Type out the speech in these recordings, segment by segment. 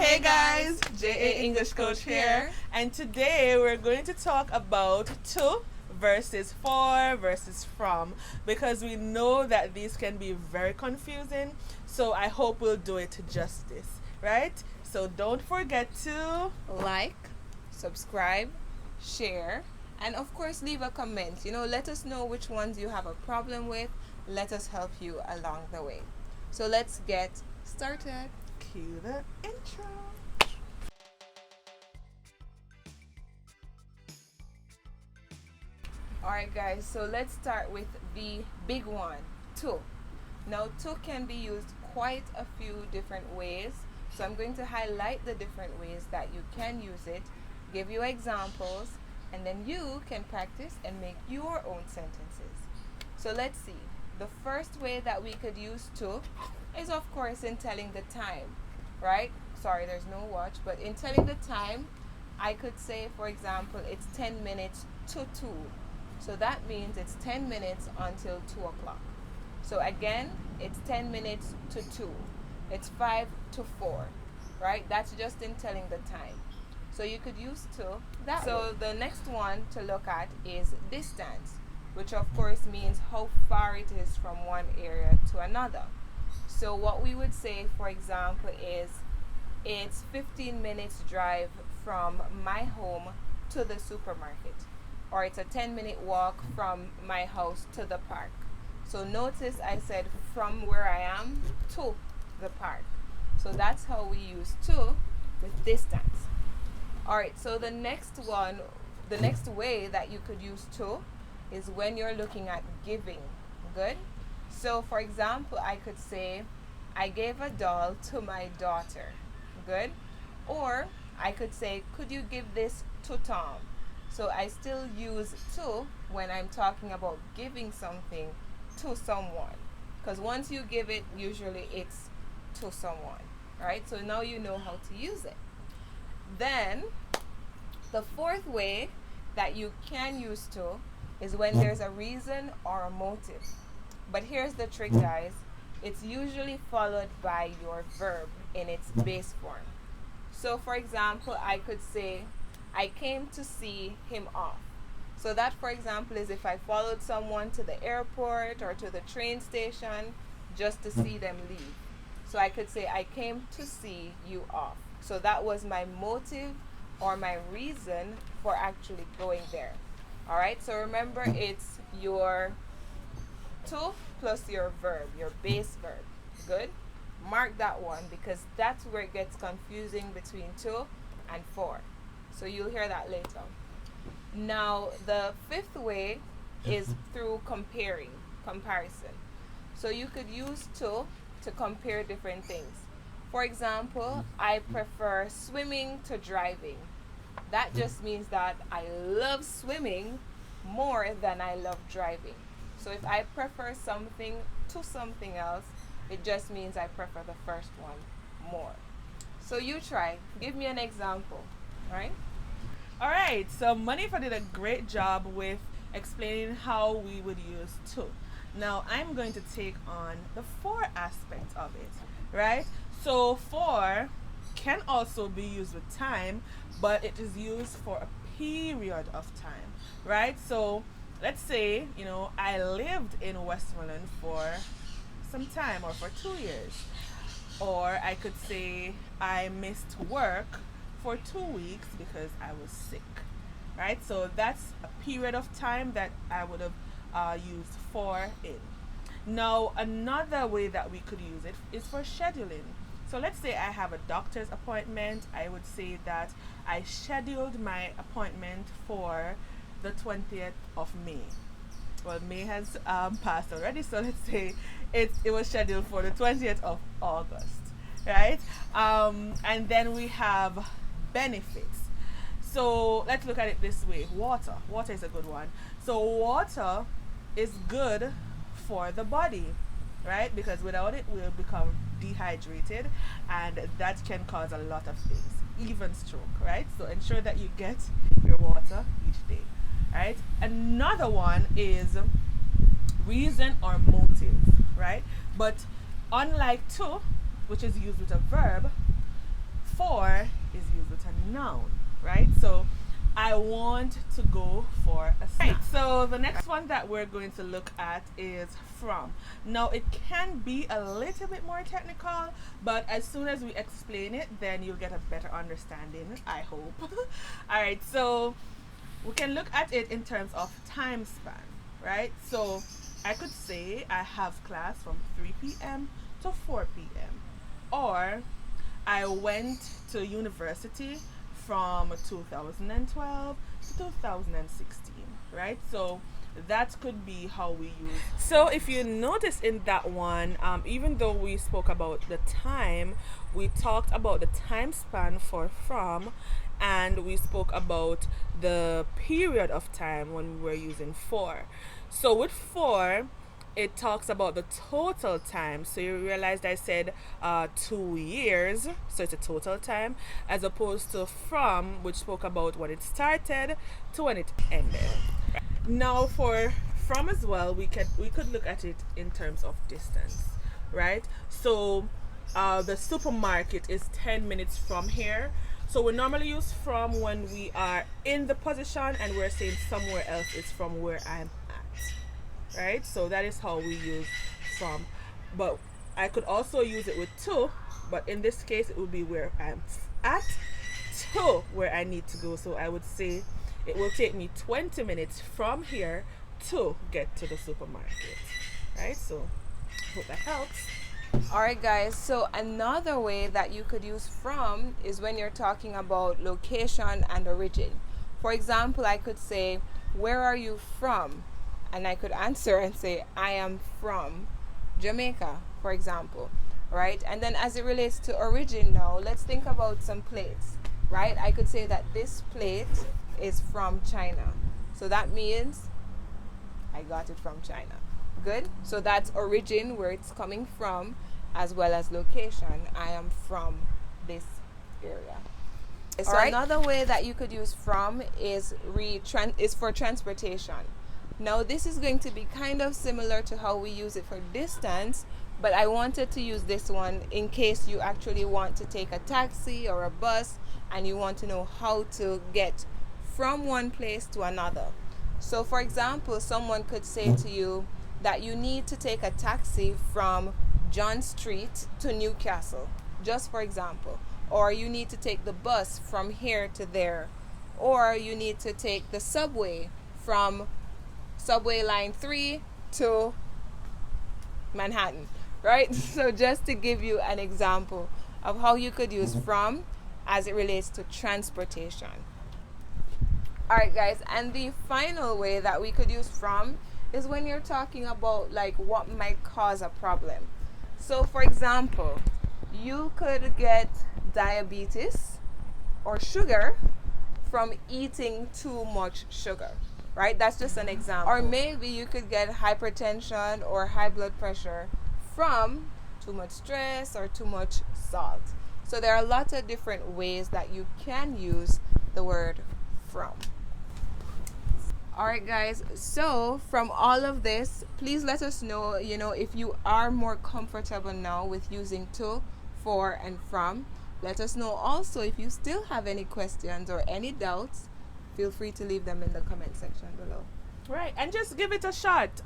Hey guys, JA English Coach here, and today we're going to talk about to versus for versus from, because we know that these can be very confusing, so I hope we'll do it justice, right? So don't forget to Like, subscribe, share, and of course leave a comment. Let us know which ones you have a problem with. Let us help you along the way. So let's get started. cue the intro. Alright guys, so let's start with the big one, to. Now to can be used quite a few different ways. So I'm going to highlight the different ways that you can use it, give you examples, and then you can practice and make your own sentences. So let's see. The first way that we could use to is of course in telling the time, right? Sorry, there's no watch, but in telling the time, I could say, for example, it's 10 minutes to 2. So that means it's 10 minutes until 2 o'clock. So again, it's 10 minutes to 2. It's 5 to 4, right? That's just in telling the time. So you could use to that. So the next one to look at is distance, which of course means how far it is from one area to another. So what we would say, for example, is it's 15 minutes drive from my home to the supermarket, or it's a 10-minute walk from my house to the park. So notice I said from where I am to the park. So that's how we use to with distance. Alright, so the next way that you could use to is when you're looking at giving. Good? So for example, I could say, I gave a doll to my daughter. Good? Or I could say, could you give this to Tom? So I still use to when I'm talking about giving something to someone. Because once you give it, usually it's to someone. Right? So now you know how to use it. Then, the fourth way that you can use to is when there's a reason or a motive. But here's the trick, guys. It's usually followed by your verb in its base form. So for example, I could say, I came to see him off. So that, for example, is if I followed someone to the airport or to the train station just to see them leave. So I could say, I came to see you off. So that was my motive or my reason for actually going there. Alright, so remember, it's your to plus your verb, your base verb. Good? Mark that one, because that's where it gets confusing between to and for. So you'll hear that later. Now, the fifth way is through comparison. So you could use to compare different things. For example, I prefer swimming to driving. That just means that I love swimming more than I love driving. So if I prefer something to something else, it just means I prefer the first one more. So you try. Give me an example, right? Alright, so Monifa did a great job with explaining how we would use to. Now I'm going to take on the for aspect of it, right? So for can also be used with time, but it is used for a period of time, right? So let's say, I lived in Westmoreland for some time, or for 2 years. Or I could say I missed work for 2 weeks because I was sick, right? So that's a period of time that I would have used for in. Now, another way that we could use it is for scheduling. So let's say I have a doctor's appointment. I would say that I scheduled my appointment for the 20th of May. Well, May has passed already, so let's say it was scheduled for the 20th of August, right? And then we have benefits. So let's look at it this way. Water. Water is a good one. So water is good for the body, right? Because without it, we'll become dehydrated, and that can cause a lot of things, even stroke, right? So ensure that you get your water each day, right? Another one is reason or motive, right? But unlike to, which is used with a verb, for is used with a noun, right? So I want to go for a snack. Right, so the next one that we're going to look at is from. Now it can be a little bit more technical, but as soon as we explain it, then you'll get a better understanding, I hope. All right, so we can look at it in terms of time span, right? So I could say I have class from 3 p.m. to 4 p.m. Or I went to university from 2012 to 2016, right? So that could be how we use. So if you notice in that one, even though we spoke about the time, we talked about the time span for from, and we spoke about the period of time when we were using for. So with for, it talks about the total time. So you realized I said 2 years, so it's a total time, as opposed to from, which spoke about when it started to when it ended. Now for from as well, we could look at it in terms of distance, right? So the supermarket is 10 minutes from here. So we normally use from when we are in the position and we're saying somewhere else is from where I'm at, right? So that is how we use from. But I could also use it with to, but in this case it would be where I'm at to where I need to go. So I would say it will take me 20 minutes from here to get to the supermarket, right? So hope that helps. Alright guys, so another way that you could use from is when you're talking about location and origin. For example, I could say, where are you from? And I could answer and say, I am from Jamaica, for example, right? And then as it relates to origin now, let's think about some plates, right? I could say that this plate is from China. So that means I got it from China. Good? So that's origin, where it's coming from, as well as location. I am from this area. So another way that you could use from is for transportation. Now this is going to be kind of similar to how we use it for distance, but I wanted to use this one in case you actually want to take a taxi or a bus and you want to know how to get from one place to another. So for example, someone could say to you that you need to take a taxi from John Street to Newcastle, just for example. Or you need to take the bus from here to there. Or you need to take the subway from subway line 3 to Manhattan, right? So just to give you an example of how you could use from as it relates to transportation. Alright guys, and the final way that we could use from is when you're talking about like what might cause a problem. So for example, you could get diabetes or sugar from eating too much sugar, right? That's just an example. Or maybe you could get hypertension or high blood pressure from too much stress or too much salt. So there are lots of different ways that you can use the word from. Alright guys, so from all of this, please let us know, if you are more comfortable now with using to, for, and from. Let us know also if you still have any questions or any doubts. Feel free to leave them in the comment section below. Right, and just give it a shot.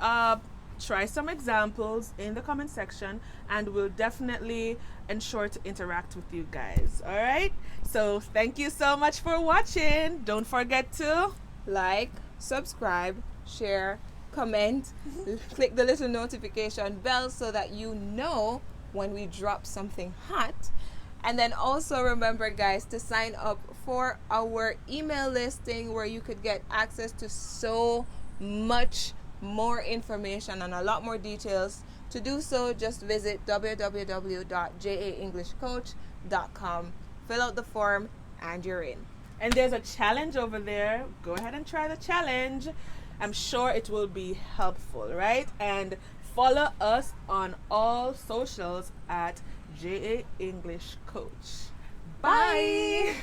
Try some examples in the comment section and we'll definitely ensure to interact with you guys. All right, so thank you so much for watching. Don't forget to like, subscribe, share, comment, click the little notification bell so that you know when we drop something hot. And then also remember guys to sign up for our email listing where you could get access to so much more information and a lot more details. To do so, just visit www.jaenglishcoach.com, fill out the form, and you're in. And there's a challenge over there. Go ahead and try the challenge. I'm sure it will be helpful, right? And follow us on all socials at JA English Coach. Bye.